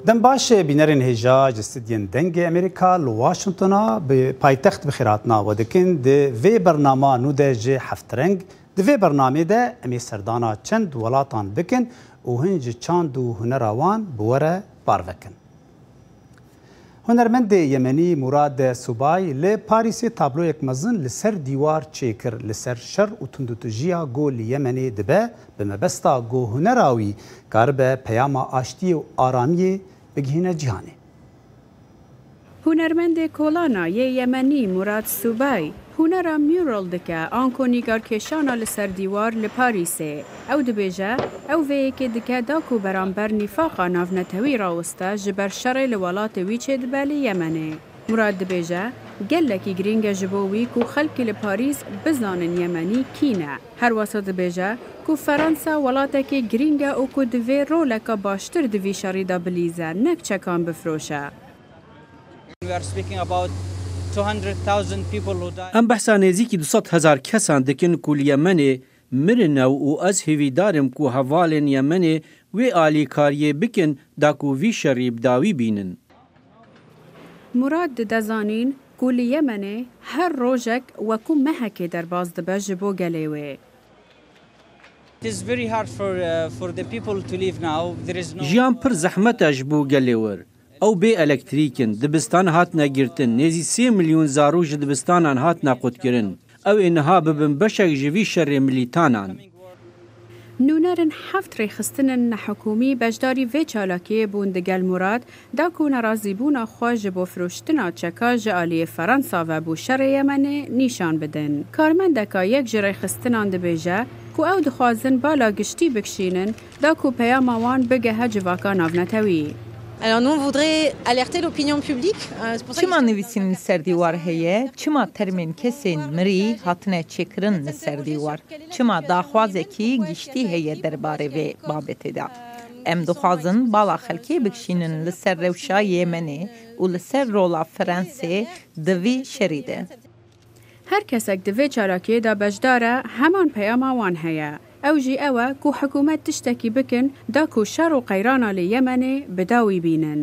دم باش بینرین هجا جستدین دنگ امریکا لواشنطنا به پایتخت بخیراتنا و دکن ده وی برنامه نو ده جه هفترنگ ده وی برنامه ده امی سردانا چند ولاتان بکن و هنج چاند و هنراوان بوره باروکن. هنرمند یمنی مراد سوبای ل پاریس تابلو یک مزن لسر دیوار چیکر لسر شر و تندوتجیا گول یمنی دبه به مبستا گو هنراوی کار به پیام آشتی و آرامی بگهینه جهانی. هنرمند کلانا یمنی مراد سوبای هنرا میورال دکه آنکو نیگارکشانا لسر دیوار لپاریسه او دبیجه او وی که دکه داکو برانبر نفاقا نافنتوی راوسته جبر شر لولات ویچه دبالی یمنه. مراد دبیجه گلکی گرینگ جبوی کو خلق لپاریس بزانن یمنی کینه. هر واسه دبیجه کو فرانسا ولاته که گرینگ او کو دوی رولکا باشتر دوی شریدا بلیزه نک چکان بفروشه. ام بحثا نزیکی 200,000 کسان دکن کل یمن مرن و از هویدارم کو حوالن یمن و آلی کاریه بکن داکو وی شریب داوی بینن. مراد دزانین کل یمن هر روزک و کو مهک در باز دبج بو گلیوه. جیان پر زحمت اجبو گلیور. او بی الکتریکن دبستان هات نگیرتن نزی 3 میلیون زاروج دبستانان هات ناقود کرن او انها ببن بشک جوی شر ملیتانان نونرن هفت ریخستنن حکومی بجداری وی چالاکی بوندگل مراد دا کون رازی بونا خواج بو فروشتنا چکا جالی فرانسا و بو شر یمن نیشان بدن. کارمندکا یک جریخستنان دبیجه کو او دخوازن بالا گشتی بکشینن دا کو پیاموان بگه هجواکا ناونتوی. Alors nous on voudrait alerter l'opinion publique. Çima nivîsin li ser dîwar heye, çima termên kesên mirî hatine çêkirin li ser dîwar, çima daxwazekî giştî heye derbarê vê babetê de. Em dixwazin bala xelkê bikişînin li ser rewşa Yêmenê û li ser rola Fransê di vî şerî de. Her kesek di vê çarakiyê de bejdare heman peyama wan heye. او جی اوه کو حکومت تشتکی بکن دا کو شر و قیرانا لی یمنی بداوی بینن.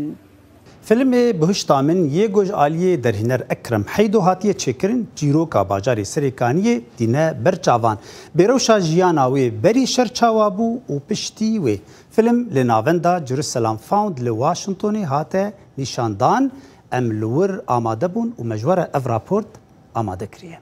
فیلم بهشتامن یه گوش آلیه در هنر اکرم حیدو هاتیه چکرن جیروکا باجاری سریکانیه دینه برچاوان بیروشا جیاناوی بری شرچاوابو و پشتی وی. فیلم لناوندا جروسلم فاوند لواشنطونی هاته نشاندان ام لور آماده بون و مجور اف راپورت آماده کریه.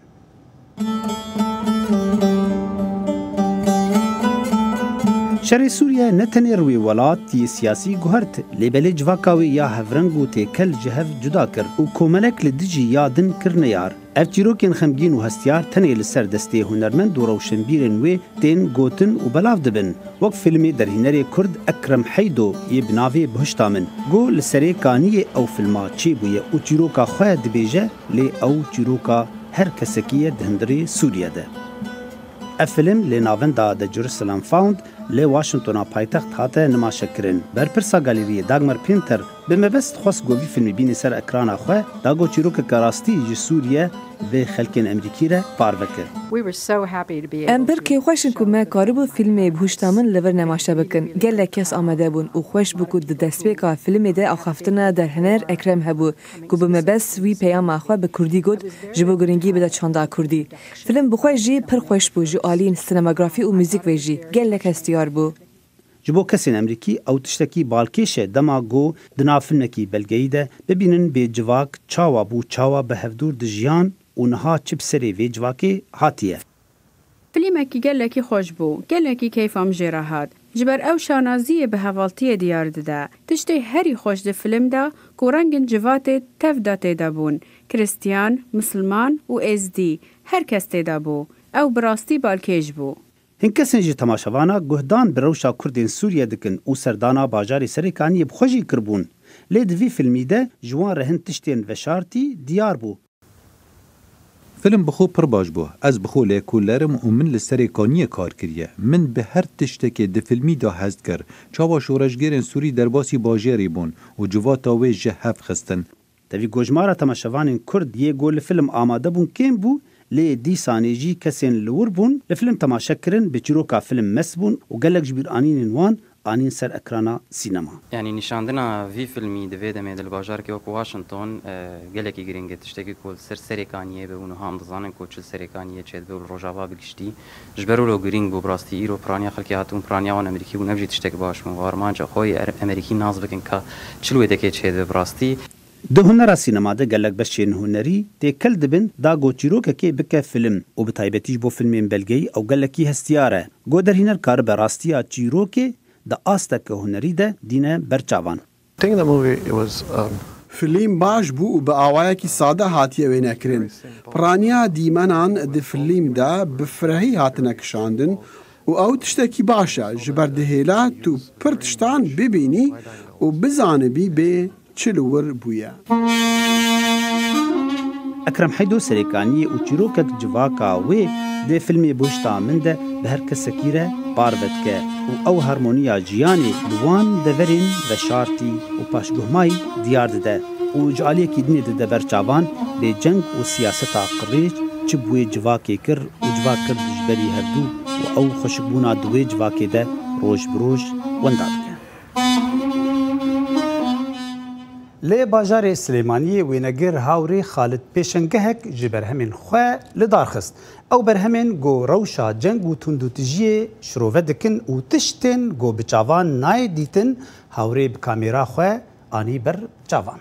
شر سوریه نتنی روی ولاتی سیاسی گوهرت لیبل جواکاوی یا هفرنگو تکل جهف جدا کر و کوملک لدجی یادن کرنیار. اف چیروکین خمگین و هستیار تنی لسر دسته هنرمند و روشنبیرن وی تین گوتن و بلاف دبن. وقت فیلمی در هنر کرد اکرم حیدو یه بناوی بهشتامن. گو لسری کانی او فیلما چی بویه و چیروکا خواه دبیجه لی او چیروکا هر کسکیه دهندری سوریه ده. اف فیلم لناوندا د جروسلم فاوند لی واشنطن پایتخت هاته نمایش کرن. برپرسا گالری داگمار پینتر به مبست خواست گویی فیلم بینی سر اکران خواه داگو چیروک کاراستی جی سوریه و خلکین امریکی را پاروکر. ام برکی خوشن که ما کاربو فیلم بهشتامن لور نمایش بکن. گله کس آمده بون و خوش بکود دستبیکا فیلم ده آخفتنا در هنر اکرم هبو که به مبست وی پیام خواه به کردی گود جبو گرنگی بده چاندا کردی. فیلم بخواه جی پر خوش بو جو آلین سینماگرافی و موزیک ویجی گله کستیار بو. جبو کسین امریکی او تشتکی بالکیشه دما گو دنافنکی بلگیی ده ببینن به جواک چاوا بو چاوا به هفدور دجیان و نها چپ سری وی جواکی هاتیه. فیلمکی گلکی خوش بو، گلکی کیفام جراحات. جبر او شانازی به حوالتی دیار ده. تشتی هری خوش ده فیلم ده کورنگن جوات تف داته ده بون. کریستیان، مسلمان و ازدی هر کس ده بو. او براستی بالکیش بو. هن کسین جی تماشاوانا گهدان بروشا کردین سوریه دکن و سردانا باجاری سریکانی بخوشی کربون. لید وی فیلمی ده جوان رهن تشتین و شارتی دیار بو. فیلم بخو پر باش بو. از بخو لیکولرم و من لسریکانی کار کریه. من به هر تشتک ده فیلمی ده هست کر. چاوا شورشگرین سوری در باسی باجری بون و جواتا وی جهف خستن. دوی گوجمارا تماشاوانین کرد یه گول فیلم آماده بون کم بو لی دی سانیجی کسین لور بون لفیلم تماشا کرن به چیروکا فیلم مس بون و گلک جبیر آنین وان آنین سر اکرانا سینما. يعني نشاندنا في فيلمي دفيد ميد الباجار كي وكو واشنطن قالك جرينج تشتكي كل سريكانيه بونو هم دزانن كوتش سريكانيه تشد بول روجابا بگشتي جبرو لو جرينج بو براستي ايرو برانيا خلكي هاتون برانيا وان امريكي ونبجي تشتكي باش من وارمانجا خوي امريكي ناز بكن كا چلو دكي تشد براستي ده هنر سینما ده گلک بشین هنری ده کل دبن دا گو چیروک که بکه فیلم و به تایبتیش بو فیلم بلگی او گلکی هستیاره گو در هنر کار براستی چیروک ده آستک هنری ده دینه برچاوان. فیلم باش بو و به آوایکی ساده هاتیه وینه کرن. پرانیا دیمنان ده فیلم ده بفرهی هاتنه کشاندن و او تشتکی باشه جبر ده هیلا تو پرتشتان ببینی و بزانبی به چلور بویا. اکرم حیدو سریکانی و چیروکک جواکا وی ده فیلمی بوشتا من ده به هر کسکیره باربت که و او هارمونیا جیانی دوان دورین و شارتی و پاشگوهمای دیار ده و جعالی که دینی ده برچاوان به جنگ و سیاست قریج چه بوی جواکی کر و جواک کر دجبری هردو و او خوشبونا دوی جواکی ده روش بروش ونداد که. لی باجار سلیمانی وینگر هاوری خالد پیشنگهک جبر همین خواه لدارخست او بر همین گو روشا جنگ و تندوتجی شروع دکن و تشتن گو بچاوان نای دیتن هاوری بکامیرا خواه آنی بر چاوان.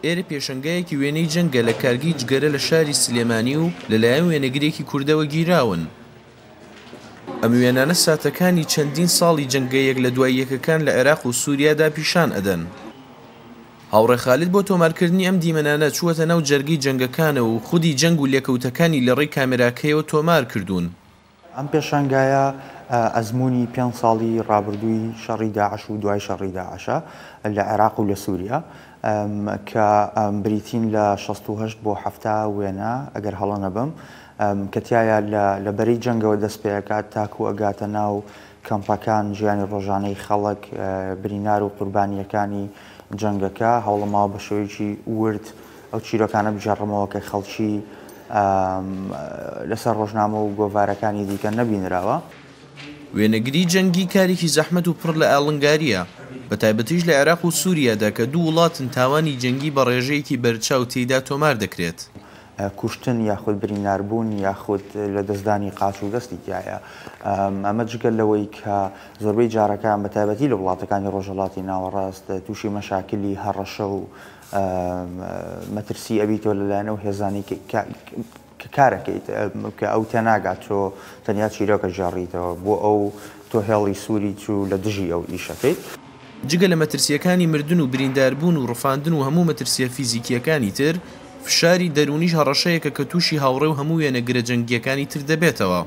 ئێرە پێشەنگایەکی وێنەی جەنگە لە کارگی جگەرە لە شاری سلێمانی و لەلایەن وێنەگرێکی کوردەوە گیراون. ئەم وێنانە ساتەکانی چەندین ساڵی جەنگەیەک لە دوای یەکەکان لە عێراق و سووریادا پیشان ئەدەن. هاوڕێ خالید بۆ تۆمارکردنی ئەم دیمەنانە چووەتە ناو جەرگەی جەنگەکانە و خودی جەنگ و لێکەوتەکانی لە ڕێی کامێراکەیەوە تۆمار کردوون. ئەم پێشەنگایە ئەزمموی 5 ساڵی ڕابردووی شەڕی داعش و دوای شەڕی داعشە لە عێراق و لە سووریا کە بریتین لە 68 بۆ 70 وێنە ئەگەر هەڵە نەبم کە تایە لە بەری جەنگەوە دەست پێکات تاکو ئەگاتە ناو کەمپەکان ژیانی ڕۆژانەی خەڵک برینار و قوربانیەکانی جەنگەکە هەوڵەماوە بە شێوەیەکی ورد ئەو چیرۆکانە بژێڕمەوە کە خەڵکی لەسەر ڕۆژنامە و گۆڤارەکانی دیکە نەبینراوە. وێنەگری جەنگی کارێکی زەحمەت و پڕ لە ئاڵنگاریە بە تایبەتیش لە عێراق و سووریادا کە دوو وڵاتن تاوانی جەنگی بە ڕێژەیەکی بەرچاو تێیدا تۆمار دەکرێت. کوشتن یاخود بریناربوون یاخود لە دەستدانی قاچ و دەستی تایە ئەمە جگەل لەوەی کە زۆربەی جارەکان بە تایبەتی لە وڵاتەکانی ڕۆژهەڵاتی ناوەڕاست تووشی مەشاکلی هەڕەشە و مەترسی ئەبیتەوە لەلایەنەوە هێزانی کە کارەکەیت کە ئەو تێناگات تۆ تەنیا چیرۆکە ژاڕیتەوە بۆ ئەو تۆ هێڵی سووری چوو لە دژی ئەو ئیشەکەیت. جگە لە مەترسیەکانی مردن و برینداربوون و ڕفاندن و هەموو مەترسیە فیزیکیەکانی تر فشاری دەرونیش هەڕەشەیەکە کە تووشی هاوڕێ و هەموو وێنەگرە جەنگیەکانی تر دەبێتەوە.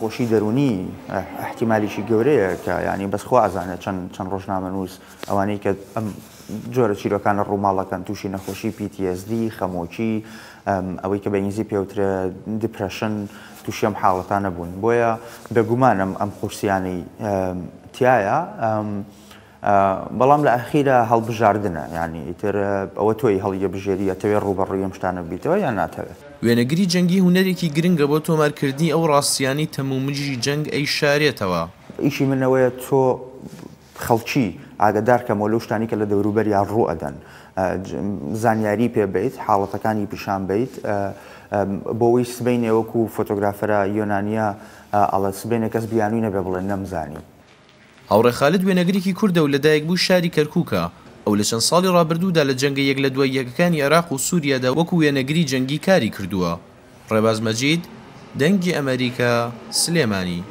خۆشی دەرونی احتیمالیشی گەورەیە کە ینی بەسخوا ئازانە چەند ڕۆژنامە نووس ئەوانەی کە ئەم جۆرە چیرۆکانە ڕووماڵەکەن تووشی نەخۆشی PTSD خەمۆکی ئەوەی کە بەئینگلیزی پێوترە دیپرەشن تووشی ئەم حاڵەتانە بوون بۆیە بێگومانم ئەم قورسیانەی تایە بەڵام لە ئەخیرە هەڵبژاردنە ینی ئیتر ئەوە تۆی هەڵیە بژێری ئەتەوێت ڕوبەڕووی ئەم شتانە بیتەوە یان ناتەوێت. وێنەگری جەنگی هونەرێکی گرنگە بۆ تۆمارکردنی ئەو ڕاستیانی تەمومجی جەنگ ئەی شارێتەوە. ئیشی منەوەیە تۆ خەڵکی ئاگدارکەمەوە لەو شتانی کە لە دەوروبەریان ڕوو ئەدەن زانیاری پێ بیت حاڵەتەکانی پیشان بیت بۆەوەی سبەینێ وەکو فۆتۆگرافەرە یۆنانیە ئەڵە سبەینە کەس بیانووی نەبێ بڵێن نەمزانی. هاوڕێ خالد وێنەگرێکی کوردە و لەدایک بوو شاری کەرکووکە ئەو لە چەند ساڵی ڕابردوودا لە جەنگە یەک لە دوای یەکەکانی عێراق و سووریادا وەکو وێنەگری جەنگی کاری کردووە. ڕێباز مەجید دەنگی ئەمریکا سلێمانی.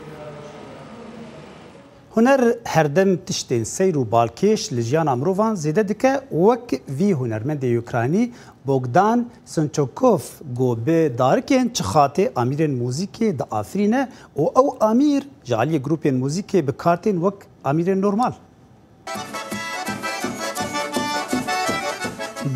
هنر هەردەم تشتên seyr û balkêş li jiyana mirovan zêde dike wek vî hunermendê Ukraynî Bogdan Sinchokov got bi darikên çixatê amîrên mûzîkê diafirîne û ew amîr ji aliyê grûpên mûzîkê bi kartên wek amîrên normal.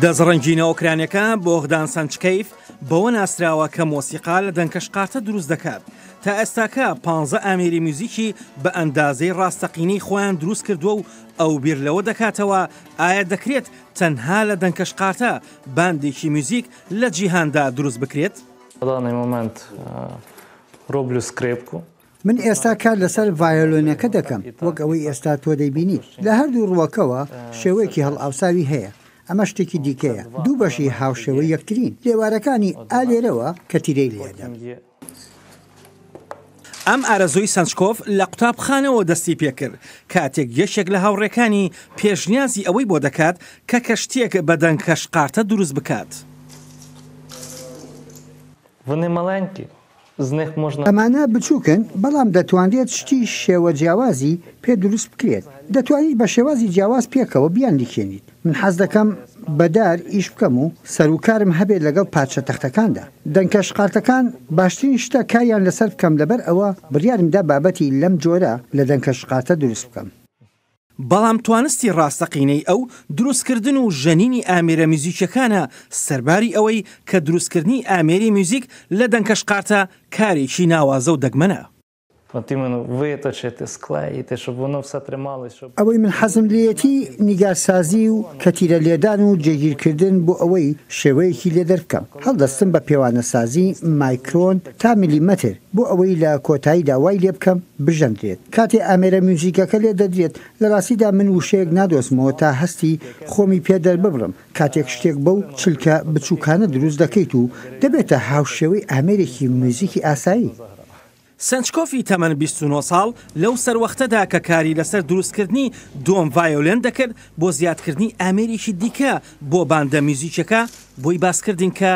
دەزڕەنجینە ئۆکرانیەکە بۆغدان سانچکەیف بەوە ناسراوە کە مۆسیقا لە دەنکەشقاتە دروست دەکات. تا ئێستاکە 15 ئامێری موزیکی بە ئەندازەی ڕاستەقینەی خۆیان دروست کردووە و ئەو بیر لەوە دەکاتەوە ئایا دەکرێت تەنها لە دەنکەشقاتە باندێکی موزیک لە جیهاندا دروست بکرێت؟ На даний момент роблю скрипку. من ئێستا کار لەسەر ڤایۆلۆنەکە دەکەم وەک ئەوەی ئێستا تۆ دەیبینیت لە هەردوو ڕووەکەوە شێوەیەکی هەڵئاوساوی هەیە ئەمە شتێکی دیکەیە دوو بەشی هاوشێوە یەکترین لێوارەکانی ئالێرەوە کە تیرەی لێدەن ئەم ئارەزۆی سانچکۆف لە قوتابخانەوە دەستی پێکرد کاتێک یەکێک لە هاوڕێکانی پێشنیازی ئەوەی بۆ دەکات کە کەشتێک بە دەنگ کەشقارتە دروست بکات. ئەمانە بچووکن بەڵام دەتوانرێت شتی شێوە جیاوازی پێ دروست بکرێت دەتوانیت بە شێوازی جیاواز پێکەوە بیان لیکێنیت من حەز دەکەم بەدار ئیش بکەم و سەرروکارم هەبێت لەگەڵ پادشە تەختەکاندا دەنگکەشقارتەکان باشترین شتە کاریان لەسەر بکەم لەبەر ئەوە بڕیارمدا بابەتی لەم جۆرە لە دەنگکەشقارتە دروست بکەم. بەڵام توانستی ڕاستەقینەی ئەو دروستکردن و ژەنینی ئامێرە میوزیکەکانە سەرباری ئەوەی کە دروستکردنی ئامێری میوزیک لە دەنگکەشقارتە کارێکی ناوازە و دەگمەنە. ئەوەی من حەزم لێتی نیگارسازی و کەتیرە لێدان و جێگیرکردن بۆ ئەوەی شێوەیەکی لێ دەرکەم هەڵدەستم بە پێوانەسازی مایکرۆن تا میلیمەتر بۆ ئەوەی لە کۆتایی داوای لێ بکەم بژەندرێت کاتێ ئامێرە میوزیکەکە لێ دەدرێت لە ڕاستیدا من وشەیەک نادۆزمەوە تا هەستی خۆمی پێدەر ببڕم کاتێک شتێک بەو چلکە بچووکانە دروست دەکەیت و دەبێتە هاوشێوەی ئامێرێکی موزیکی ئاسایی. سانچکۆفی تەمەن 29 ساڵ لەو سەروەختەدا کە کاری لەسەر دروستکردنی دۆم ڤایۆلێن دەکرد بۆ زیادکردنی ئامێریکی دیکە بۆ باندە میوزیکەکە بۆی باسکردین کە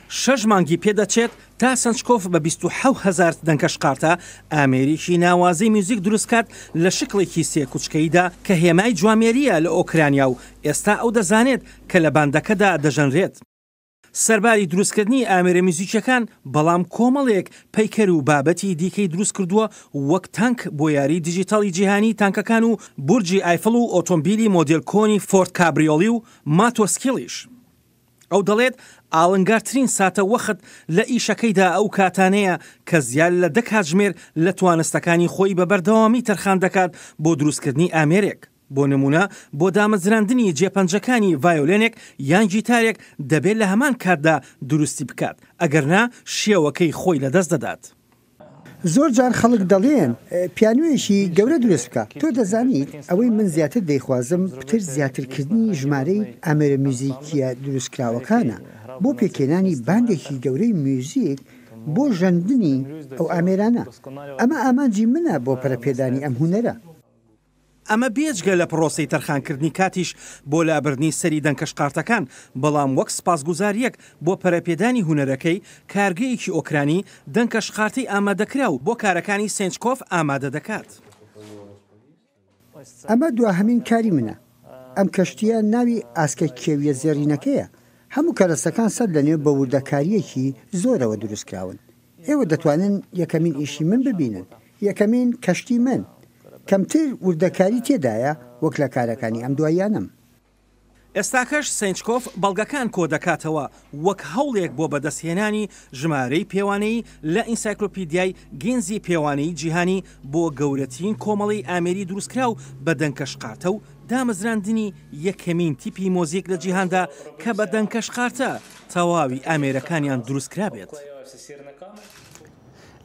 6 مانگی پێدەچێت تا سانچکۆف بە 27,000 دەنگکەشقارتە ئامێریکی ناوازەی میوزیک دروستکات لە شکڵێکی سێ کوچکەیدا کە هێمای جوامێریە لە ئۆکرانیا و ئێستا ئەو دەزانێت کە لە باندەکەدا دەژەنرێت. سەرباری دروستکردنی ئامێرە میوزیکەکان بەڵام کۆمەڵێک پەیکەر و بابەتی دیکەی دروست کردووە وەک تانک بۆ یاری دیجیتاڵی جیهانی تانکەکان و بورجی ئایفڵ و ئۆتۆمبیلی مۆدێل کۆنی فۆرد کابریۆلی و ماتۆسکیلیش. ئەو دەڵێت ئاڵنگارترین ساتە وەخت لە ئیشەکەیدا ئەو کاتانەیە کە زیاد لە 10 کاتژمێر لە توانستەکانی خۆی بە بەردەوامی تەرخان دەکات بۆ دروستکردنی ئامێرێک. بۆ نمونە بۆ دامەزراندنی جێپەنجەکانی ڤایۆلێنێک یان گیتارێک دەبێت لە هەمان کاتدا دروستی بکات ئەگەرنا شێوەکەی خۆی لەدەست دەدات. زۆر جار خەڵک دەڵێن پیانوێشی گەورە دروست بکە تۆ دەزانیت ئەوەی من زیاتر دەیخوازم پتر زیاترکردنی ژمارەی ئامێرە میوزیکیە دروستکراوەکانە بۆ پێکێنانی باندێکی گەورەی میوزیک بۆ ژەندنی ئەو ئامێرانە ئەمە ئامانجی منە بۆ پەرەپێدانی ئەم هونەرە. ئەمە بێجگە لە پرۆسی تەرخانکردنی کاتیش بۆ لابردنی سەری دەنگکەشقارتەکان بەڵام وەک سپاسگوزاریەک بۆ پەرەپێدانی هونەرەکەی کارگەیەکی ئۆکرانی دەنگکەشقارتی ئامادەکرا و بۆ کارەکانی سانچکۆف ئامادە دەکات. ئەمە دواهەمین کاری منە ئەم کەشتیە ناوی ئاسکە کێویە زێڕینەکەیە هەموو کەرەستەکان سەر لەنێو بە وردەکاریەکی زۆرەوە دروستکراون ئێوە دەتوانن یەکەمین ئیشی من ببینن یەکەمین کەشتی من کەمتر وردەکاری تێدایە وەک لە کارەکانی ئەم دواییانم. ئێستاکەش سانچکۆف بەڵگەکان کۆ دەکاتەوە وەک هەوڵێک بۆ بەدەستهێنانی ژمارەی پێوانەی لە ئینسایکلۆپیدیای گێنزی پێوانەی جیهانی بۆ گەورەترین کۆمەڵی ئامێری دروستکرا و بە دەنگکەشقارتە و دامەزراندنی یەکەمین تیپی مۆزیک لە جیهاندا کە بە دەنگکەشقارتە تەواوی ئامێرەکانیان دروستکرا بێت.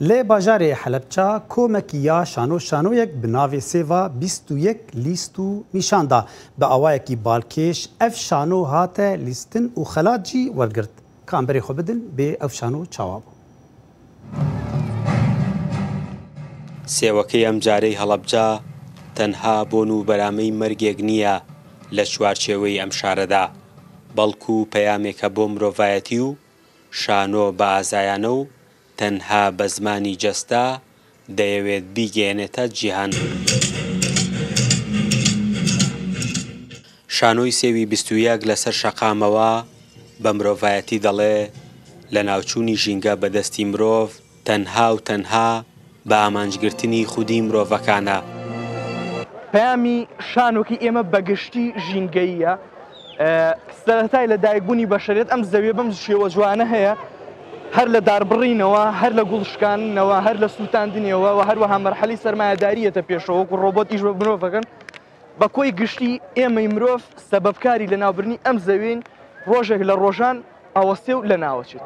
لێ باژارێ حەلەبچا کۆمەکی یا شانۆیەک bi navê sêva 21 lîst û nîşanda bi awayekî balkêş ev şano hate lîstin û xelat jî wergirt. Kamberê xwe bidin bê ev şano çawa bû. سێوەکەی ئەم جارەی هەڵەبجا تەنها بۆن و بەرامەی مەرگێک نییە لە چوارچێوەی ئەم شارەدا بەڵکو و پەیامێکە بۆ مرۆڤایەتی و شانۆ بە ئازایانە و تەنها بە زمانی جەستا دەیەوێت بیگەێنێتە جیهان. شانۆی سێوی 21 لەسەر شەقامەوە بە مرۆڤایەتی دەڵێ لە ناوچوونی ژینگە بەدەستی مرۆڤ تەنها و تەنها بە ئامانجگرتنی خودی مرۆڤەکانە. پەیامی شانۆکی ئێمە بەگشتی ژینگەییە سەرەتای لە دایکبوونی بەشەرێت ئەم زەویە بەم شێوە جوانە هەیە هەر لە داربڕینەوە هەر لە گوڵشکانەوە هەر لە سووتاندنیەوە و هەروەها مەرحەلی سەرمایەداریەتە پێشەوە و ڕۆبۆت ئیش بە مرۆڤەکەن بە کۆی گشتی ئێمەی مرۆڤ سەبەبکاری لە ناوبرنی ئەم زەوین ڕۆژێک لە ڕۆژان ئاوەستێ و لە ناوەچێت.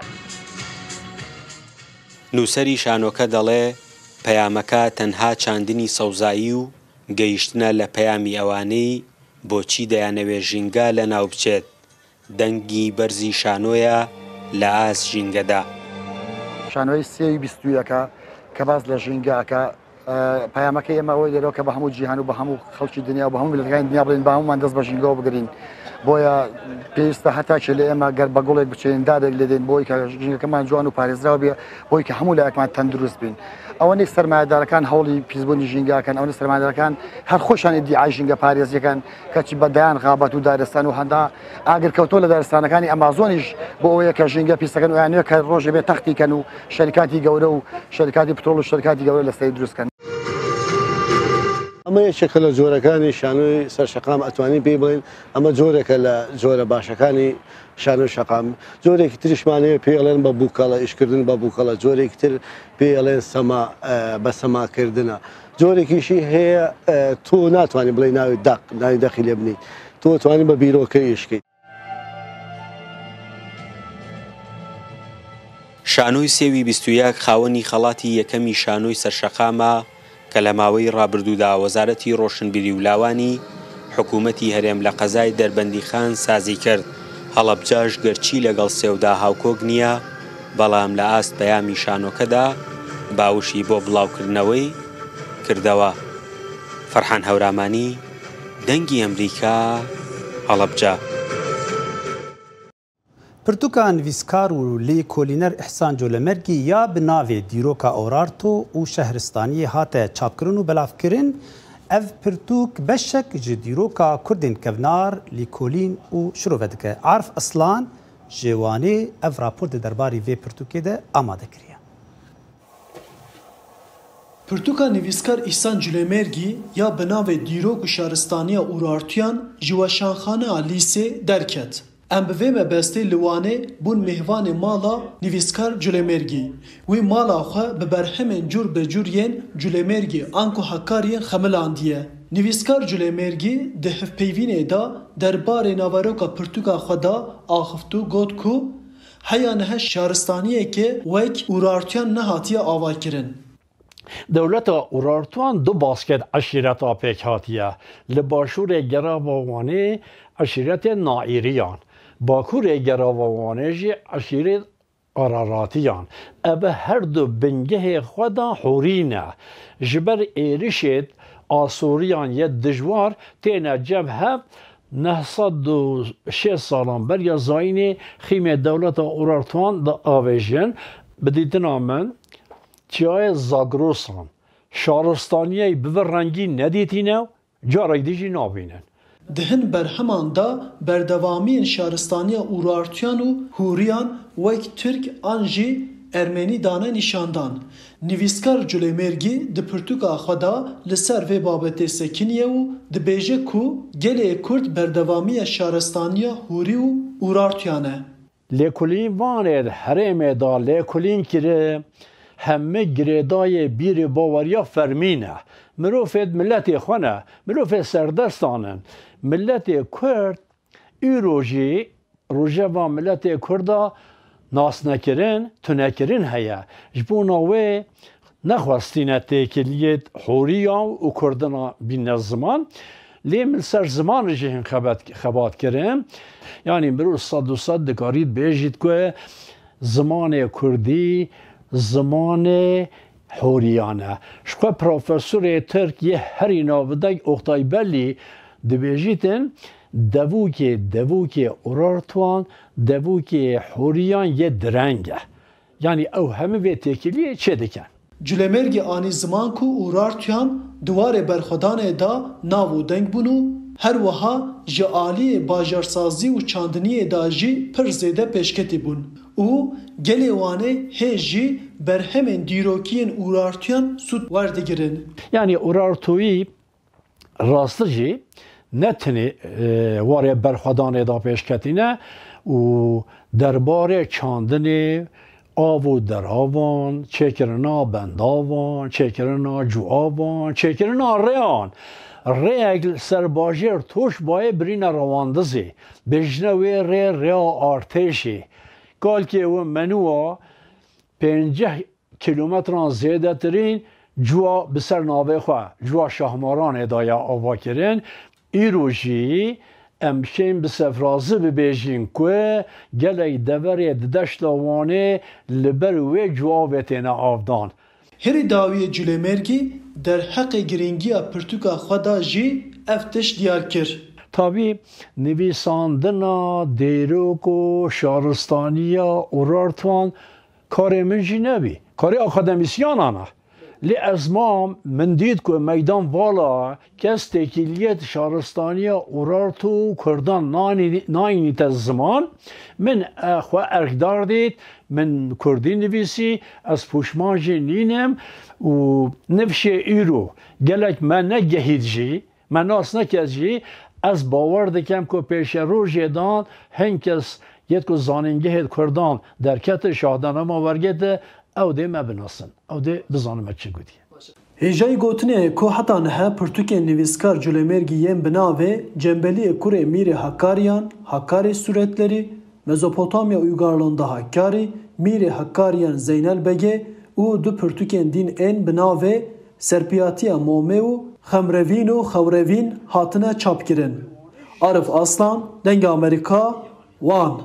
نووسەری شانۆکە دەڵێ پەیامەکە تەنها چاندنی سەوزایی و گەیشتنە لە پەیامی ئەوانەی بۆچی دەیانەوێ ژینگە لە ناو بچێت دەنگی بەرزی شانۆیە لە ئاس ژینگەدا شانۆی سێوی بیستویەکە کە باز لە ژینگاکە پەیامەکەی ئێمە ئەوەی لێرەوە کە بە هەموو جیهان و بە هەموو خەڵکی دنیا و بە هەموو ملەتەکانی دنیا بڵێن بە هەمومان دەست بە ژینگەوە بگرین بۆیە پێویستە هەتاکێ لە ئێمە گەر بە گوڵێک بچێن دادێک لێ دێن بۆی کە ژینگەکەمان جوان و پارێزراوە بێ بۆی کە هەموو لایەکمان تەندروست بین ئەوە نێک سەرمایه‌دارەکان هەوڵی پیسبوونی ژینگاکەن ئەوە ئەسەرمایه‌دارەکان هەر خۆشیان ئیدعای ژینگە پارێزیەکەن کەچی بەدایان غابەت و دارستان و هەندا ئاگرکەوتۆ لە دارستانەکانی ئەمازۆنیش بۆ ئەوەیە کە ژینگە پیسەکەن و یانوێ کە ڕۆژێ بێ تەختیکەن و شەریکاتی گەورە و شەریکاتی پترۆڵ و شەریکاتی گەورە لەسەری دروستکەن ئەمە یەکێکە لە جۆرەکانی شانۆی سەرشەقام ئەتوانین پێی بڵین ئەمە جۆرێکە لە جۆرە باشەکانی شانۆی شەقام جۆرێکی تریشمانەیە پێڵێن بە بووکەڵە ئیشکردن بە بووکەڵە جۆرێکی تر پێڵێن بە سەماکردنە جۆرێکیشی هەیە تۆ ناتوانین بڵێ ناوی دەق ناوی دەخی لێ بنیت تۆ توانین بە بیرۆکەی ئیشکەیت شانۆی سێوی بیستویەک خاوەنی خەڵاتی یەکەمی شانۆی سەرشەقامە کە لە ماوەی ڕابردوودا وەزارەتی ڕۆشنبیری و لاوانی حکوومەتی هەرێم لە قەزای دەربەندیخان سازی کرد هەڵەبجاش گەرچی لەگەڵ سێودا هاوکۆک نییە بەڵام لە ئاست پەیامی شانۆکەدا باوشی بۆ بڵاوکردنەوەی کردەوە فەرحان هەورامانی دەنگی ئەمریکا هەڵەبجا پرتوکا نویسکار و لی کۆلینەر ئیحسان جۆلەمەرگی یا bi navê dîroka Orarto û şehristaniyê hate çapkirin û belavkirin ev pirtûk beşek ji dîroka Kurdên kevnar lîkolîn û şirove dike Arif Aslan ji wanê ev rapor di derbarî vê pirtûkê de amade kiriye Pirtûka nivîskar İhsan Cülêmêrgî ya bi navê dîrok û şaristaniya Urartuyan ji weşanxaneya lîsê derket. Em bi vê mebestê li Wanê bûn mêhvanê mala nivîskar Cülêmêrgî. Wî mala xwe bi berhemên cûr bi cûr yên Cülêmêrgî an ku hekariyên xemilandiye. Nivîskar Cülêmêrgî di hevpeyvînê da derbarê naveroka pirtûka xwe da axiftu got ku heya niha şaristaniyekê wek Urartuyan nehatiye avakirin. Dewleta Urartuan du basket eşîreta pêk hatiye. Li başûrê gerava Wanê eşîretên Naîriyan. Bakurê gerava Wanê jî eşîret Araratiyan. Ev her du bingehê xwe da hûrî ne. Ji ber êrişê Asûriyan yê dijwar têne cev hev 906 salan beriya zayînê xîmê dewleta Urartuan da avêjin bi dîtina min çiyayê Zagrosan şaristaniyê bi vê rengî nedîtîne carek dî jî nabînin. Di hin berheman da berdewamiyên şaristaniya Urartuyan û Hûriyan wek Türk an jî Ermenî dane nîşandan. Nivîskar Cülêmêrgî di pirtûka xwe da li ser vê babetê sekiniye û dibêje ku gelê Kurd berdewamiya şaristaniya Hûrî û Urartuyan e. Lêkolîn Wanê herêmê da lêkolîn kire hemê girêdayê bîrê baweriya fermîn e. Mirovê milletê xwe ne, mirovê serdestan in. Milletê Kurd îro jî rojeva milletê Kurda nasnekirin, tunekirin heye. Ji bo wê nexwestîne têkiliyê Hûriyan û Kurdina bîne ziman. Lê min ser zimanê jî hin xebat kirin. Yani mirov sed dikarî bêjît ku zimanê Kurdî zimanê Hûriyan e. Ji xwe profesorê Tirk yê herî navidek Oxtay Bellî dibêjîtin devûkê Urartuan devûkê Hûriyan yê direng e. Yani ew hemû vê têkiliyê çê dikin. Cülêmêrgî anî ziman ku Urartuyan diwarê berxwedanê da nav û deng bûn û her wiha ji aliyê bajarsazî û çandiniyê da jî pir zêde pêşketî bûn. û gelê Wanê hê jî berhemên dîrokiyên Urartuyan sûd werdigirin. Yani Urartuî rastî jî ne tenê warê berxwedanê da pêşketîne û derbarê çandinê av û deravan, çêkirina bendavan, çêkirina ciwavan, çêkirina rêyan. Rêyek ser bajêr toş bayê birîne rewandizê. Bêjine wê rê rêya artêşê. Kalkê wê menûwa 50 kilometran zêdetirîn جوا بسر ناوه خواه جوا شاهماران ادایا آوا کرن ایروژی امشین به سفرازه ببیجین که گلی دوری دشت وانه لبروی جوابتین آفدان هری داوی جلمرگی در حق گرینگی پرتوکا خدا جی افتش دیار کر. طبی نویساندنا دیروک و شهرستانیا اورارتوان کار من جی نبی کار اکادمیسیان آنه لی از ما من دید که میدان والا کس تکیلیت شهرستانیا اورارتو کردان ناینی زمان من خواه ارکدار دید من کردی نویسی از پوشمانجی نینم و نفشه ایرو گلک من نگهید جی من ناس نکز جی از باور دکم که پیش روژ دان هنکس یه که زاننگه کردان در کت شاهدانه ما ورگده او ده ما بناسن او ده بزانم چه گودی هجای گوتنه که حتی نه پرتوک نویسکار جلمرگی یم بناوه جنبلی کوره میر هکاریان هکاری صورتleri مزوپوتامیا uygarlığında hakkari miri hakkariyan zeynel bege u du pürtüken din en binave serpiyatiya momeu xemrevin u xevrevin hatine çapkirin. Arif Aslan deng Amerika wan.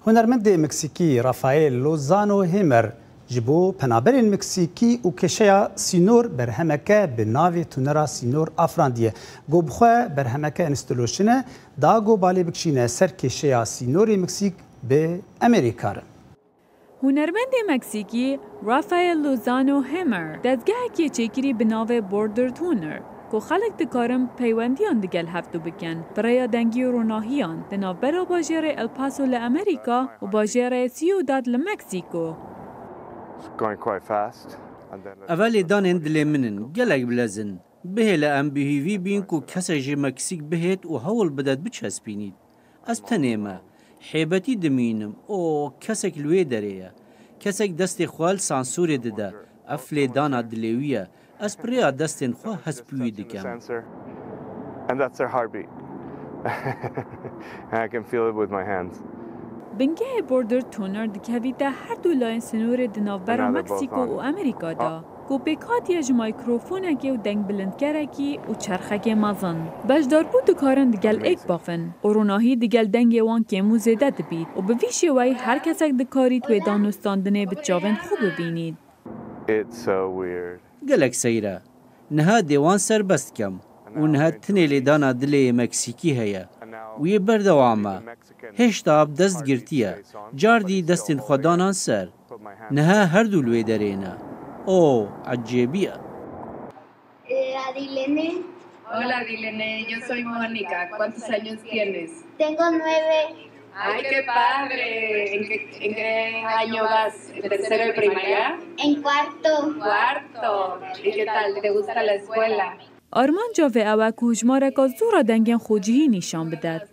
هنرمند مکسیکی رافائل لوزانو هیمر جبو پنابرین مکسیکی و کشیا سینور برهمکه به ناوی تونرا سینور افراندیه گوبخواه برهمکه انستلوشنه دا گو بالی بکشینه سر کشیا سینوری مکسیک به امریکارن. هنرمند مکسیکی رافائل لوزانو هیمر دزگاهی چیکری به ناو بوردر تونر که خلق دکارم پیوندیان دگل هفتو بکن برای دنگی و روناهیان دناو برا باجر الپاسو لامریکا و باجر سیوداد لمکسیکو. اولی دانین دلی منن گلک بلزن به لام بهیوی بین کو کسی مکسیک بهت و هول بدد بچسبینید از تنیمه حیبتی دمینم او کسک لوی دریه کسک دست خوال سانسور دده افلی دانا دلیویه از پریا دستین خواه هسپوی دکم بنگه بوردر تونر دکویده هر دو لاین سنور دناوبر مکسیکو و امریکا دا گو بکاتیج میکروفونه که و دنگ بلندگره که و چرخه که مزن بجدار بود دکارن دگل ایک بافن و روناهی دگل دنگ وان که موزیده دبید و به ویشی وی هر کسک دکاری توی دانستاندنه بچاون خوب ببینید گلک سیره نها دیوان سر بست کم و نها تنیلی دانا دلی مکسیکی هیا و یه بردوامه هشتا اب دست گرتیه جاردی دستین خودانان سر نها هر دولوی درینه او عجیبیه Hola Dilene, yo soy Mónica. ¿Cuántos años tienes? Tengo 9. ¡Ay, qué padre! ¿En qué año vas? ¿En tercero de primaria? En cuarto. ¡Cuarto! ¿Y qué tal? ¿Te gusta la escuela? آرمان جاوه اوه که هجماره که زورا دنگن خوجیهی نشان بدد.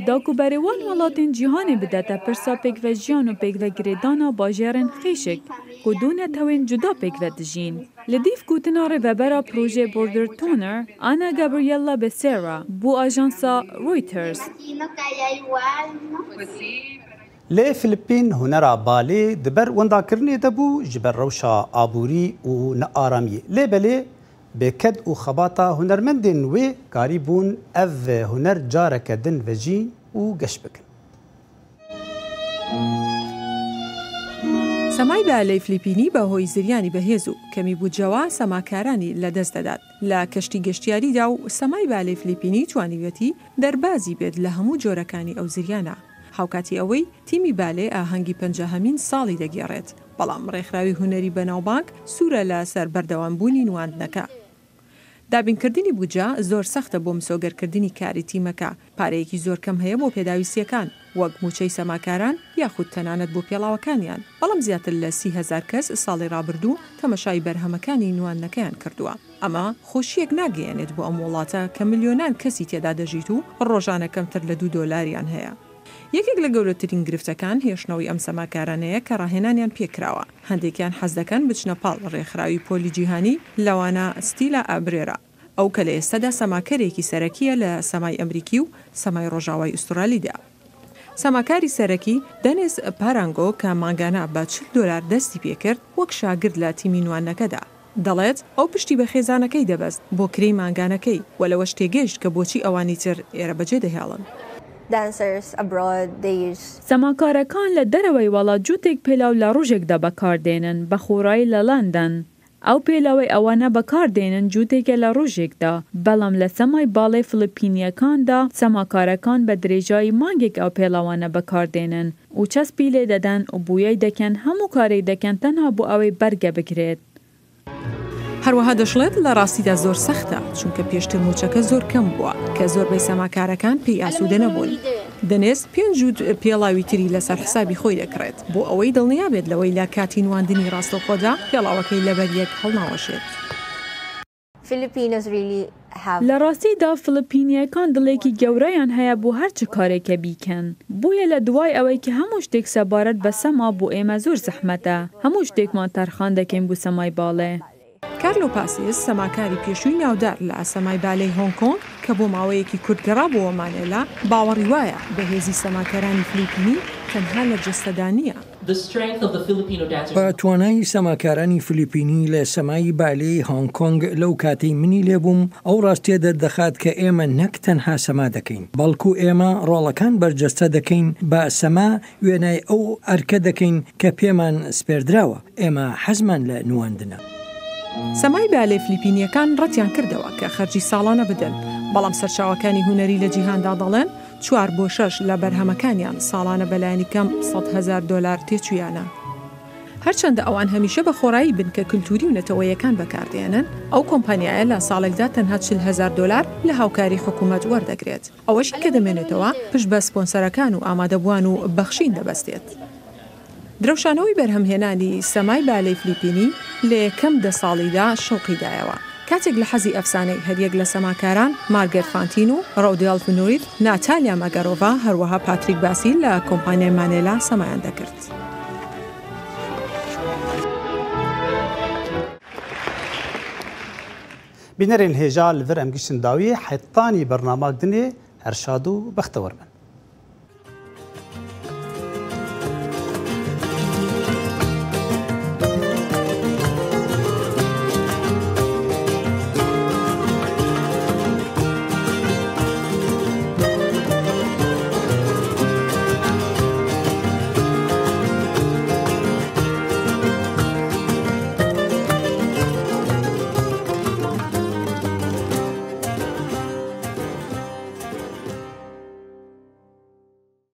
دا که بریوان ولاتین جهان بدد پرسا پیک و جیان و پیک و گریدانا باجرن خیشک که دونه توین جدا پیک و دجین. لدیف کوتنار و برا پروژه بوردر تونر آنا گابریلا بسیرا بو آژانسا رویترز. لی فلیپین هنرا بالی دبر ونداکرنی دبو جبر روشا آبوری و نآرامی لی بلی بکد و خباتا هنرمندین وی کاری بون او هنر جارک دن وجین و گش بکن. سەمای بەلەی فلیپینی بەهۆی زریانی بەهێز و کەمی بوجەوە سەماکارانی لەدەست دەدات لە کەشتی گەشتیاریدا و سەمای بەلەی فلیپینی توانیوێتی دەربازی بێت لە هەموو جۆرەکانی ئەو زریانە. هاوکاتی ئەوەی تیمی بالێ ئاهەنگی 50هەمین ساڵی دەگێڕێت بەڵام ڕێکخراوی هونەری بەناوبانگ سوورە لە سەر بەردەوامبوونی نواندنەکە. دابینکردنی بوجە زۆر سەختە بۆ مسۆگەرکردنی کاری تیمەکە پارەیەکی زۆر کەم هەیە بۆ پێداویستیەکان وەک موچەی سەماکاران یاخود تەنانەت بۆ پێڵاوەکانیان بەڵام زیاتر لە 30,000 کەس ساڵی ڕابردوو تەمەشای بەرهەمەکانی نواندنەکەیان کردووە. ئەمە خۆشیەک ناگەیەنێت بۆ ئەم وڵاتە کە ملیۆنان کەسی تێدا دەژیت و ڕۆژانە کەمتر لە $2 هەیە. یەکێک لە گەورەترین گرفتەکان هێشتنەوەی ئەم سەماکارانەیە کە ڕاهێنانیان پێکراوە. هەندێکیان حەز دەکەن بچنە پاڵ ڕێکخراوی پۆلی جیهانی لەوانە ستیلا ئابرێرا ئەو کە لە ئێستادا سەماکەرێکی سەرەکیە لە سەمای ئەمریکی و سەمای ڕۆژاوای ئوسترالیدا. سەماکاری سەرەکی دەنیس پارانگۆ کە ماگانە بە $40 دەستی پێکرد وەک شاگرد لە تیمی نوانەکەدا. دەڵێت ئەو پشتی بە خێزانەکەی دەبەست بۆ کرێی مانگانەکەی و لەوە شتێگەیشت کە بۆچی ئەوانی تر ئێرە بەجێ دەهێڵن. سەماکارەکان لە دەرەوەی وڵات جووتێک پێلاو لە ڕۆژێکدا بەکاردێنن بە خۆڕایی لە لەندەن. ئەو پێلاوەی ئەوانە بەکاردێنن جووتێکە لە ڕۆژێکدا بەڵام لە سەمای باڵی فلیپینیەکاندا سەماکارەکان بە درێژایی مانگێک ئەو پێلاوانە بەکاردێنن و چەسپی لێ دەدەن و بویەی دەکەن هەموو کارێک دەکەن تەنها بۆ ئەوەی بەرگە بگرێت. هەروەها دەشڵێت لە ڕاستیدا زۆر سەختە چونکە پێشتر موچەکە زۆر کەم بووە کە زۆربەی سەماکارەکان پێی ئاسوودە نەبوون. دەنێست پێنج جووت پێڵاوی تری لەسەر حسابی خۆی دەکرێت بۆ ئەوەی دڵنیا بێت لەوەی لە کاتی نواندنی ڕاستەوخۆدا پێڵاوەکەی لەبەر یەک هەڵناوەشێت. لە ڕاستیدا فلیپینیەکان دڵێکی گەورەیان هەیە بۆ هەر چ کارێکە بیکەن. بۆیە لە دوای ئەوەی کە هەموو شتێک سەبارەت بە سەما بۆ ئێمە زۆر زەحمەتە هەموو شتێکمان تەرخان دەکەین بۆ سەمای باڵێ. کارلۆ پاسیس سەماکاری پێشووی ناودار لە ئاسەمای بالەی هۆنگ کۆنگ کە بۆ ماوەیەکی کورتگەڕا بۆ مانێلا باوەڕی وایە بەهێزی سەماکارانی فلیپینی تەنها لە جەستەدانیە. بە توانایی سەماکارانی فلیپینی لە سەمای بالەی هۆنگ کۆنگ لەو کاتەی منی لێبووم ئەو ڕاستیە دەردەخات کە ئێمە نەک تەنها سەما دەکەین بەڵکو ئێمە ڕۆڵەکان بەرجەستە دەکەین بە سەما وێنای ئەو ئەرکە دەکەین کە پێمان سپێردراوە ئێمە حەزمان لە نواندنە. سەمای بالەی فلیپینیەکان ڕەتیان کردەوە کە خەرجی ساڵانە بدەن بەڵام سەرچاوەکانی هوەری لە جیهاندا دەڵێن 4 بۆ 6 لە بەرهەمەکانیان ساڵانە بەلایانی کەم $100,000 تێچوویانە. هەرچەندە ئەوان هەمیشە بە خۆڕایی بن کە کللتوری و نەتەوەیەکان بەکاردێنن ئەو کۆمپانیایە لە ساڵێکدا تەنها $40,000 لە هاوکاری حکوومەت وەردەگرێت ئەوەشی کە دەمێنێتەوە پشت بە سپۆنسەرەکان و ئامادەبووان و بەخشین دەبەستێت. درەوشانەوەی بەرهەمهێنانی سەمای بالەی فلیپینی لە یەکەم 10 ساڵیدا شەوقیدایەوە کاتێک لە حەزی ئەفسانەی هەریەک لە سەماکاران مارگەرت فانتین و ڕۆدێڵ فنوریت ناتالیا مەگەرۆڤا هەروەها پاتریک باسیل لە کۆمپانیای مانێلا سەمایان دەکرد. بینەرێن هێژا لەڤەر ئەم گشتن داویە حەیتانی بەرناماک دنێ هەرشاد و بەختەوەربن.